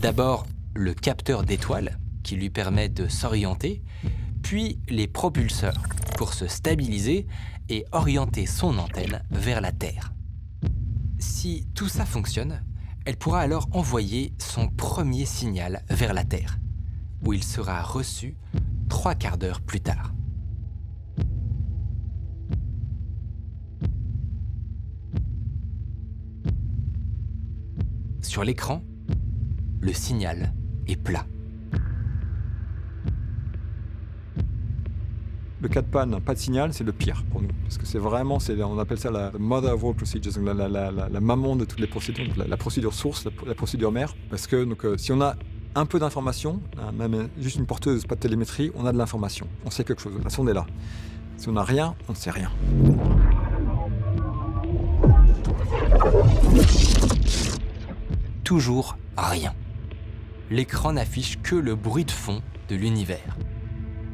D'abord, le capteur d'étoiles, qui lui permet de s'orienter, puis les propulseurs, pour se stabiliser et orienter son antenne vers la Terre. Si tout ça fonctionne, elle pourra alors envoyer son premier signal vers la Terre, où il sera reçu 3/4 d'heure plus tard. Sur l'écran, le signal est plat. Le cas de panne, pas de signal, c'est le pire pour nous. Parce que c'est vraiment, on appelle ça la mother of all procedures, donc la maman de toutes les procédures, donc la procédure source, la procédure mère. Parce que si on a un peu d'information, même juste une porteuse, pas de télémétrie, on a de l'information. On sait quelque chose, la sonde est là. Si on n'a rien, on ne sait rien. Toujours rien. L'écran n'affiche que le bruit de fond de l'univers.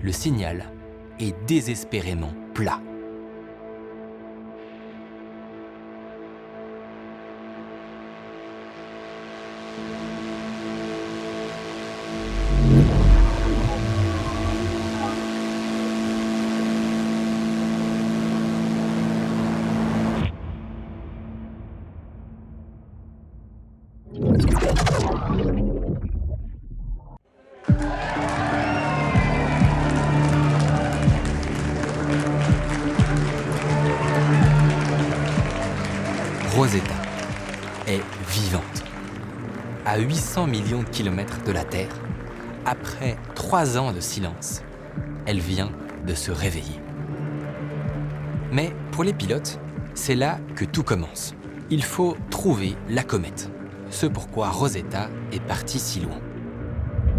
Le signal est désespérément plat. Rosetta est vivante. À 800 millions de kilomètres de la Terre, après 3 ans de silence, elle vient de se réveiller. Mais pour les pilotes, c'est là que tout commence. Il faut trouver la comète, ce pourquoi Rosetta est partie si loin.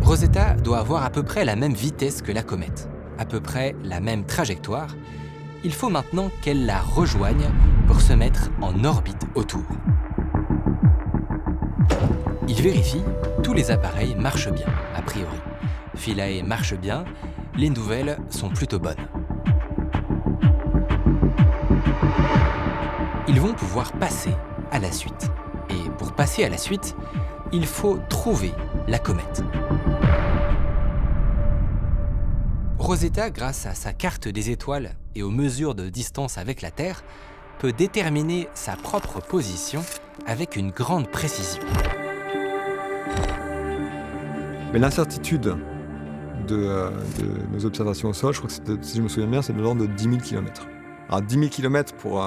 Rosetta doit avoir à peu près la même vitesse que la comète, à peu près la même trajectoire. Il faut maintenant qu'elle la rejoigne pour se mettre en orbite autour. Il vérifie, tous les appareils marchent bien, a priori. Philae marche bien, les nouvelles sont plutôt bonnes. Ils vont pouvoir passer à la suite. Et pour passer à la suite, il faut trouver la comète. Rosetta, grâce à sa carte des étoiles et aux mesures de distance avec la Terre, peut déterminer sa propre position avec une grande précision. Mais l'incertitude de nos observations au sol, je crois que si je me souviens bien, c'est de l'ordre de 10 000 km. Alors 10 000 km pour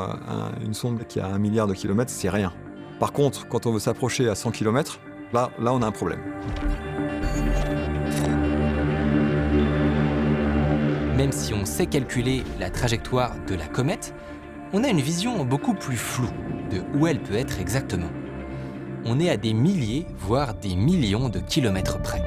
une sonde qui a 1 milliard de kilomètres, c'est rien. Par contre, quand on veut s'approcher à 100 km, là on a un problème. Même si on sait calculer la trajectoire de la comète, on a une vision beaucoup plus floue de où elle peut être exactement. On est à des milliers, voire des millions de kilomètres près.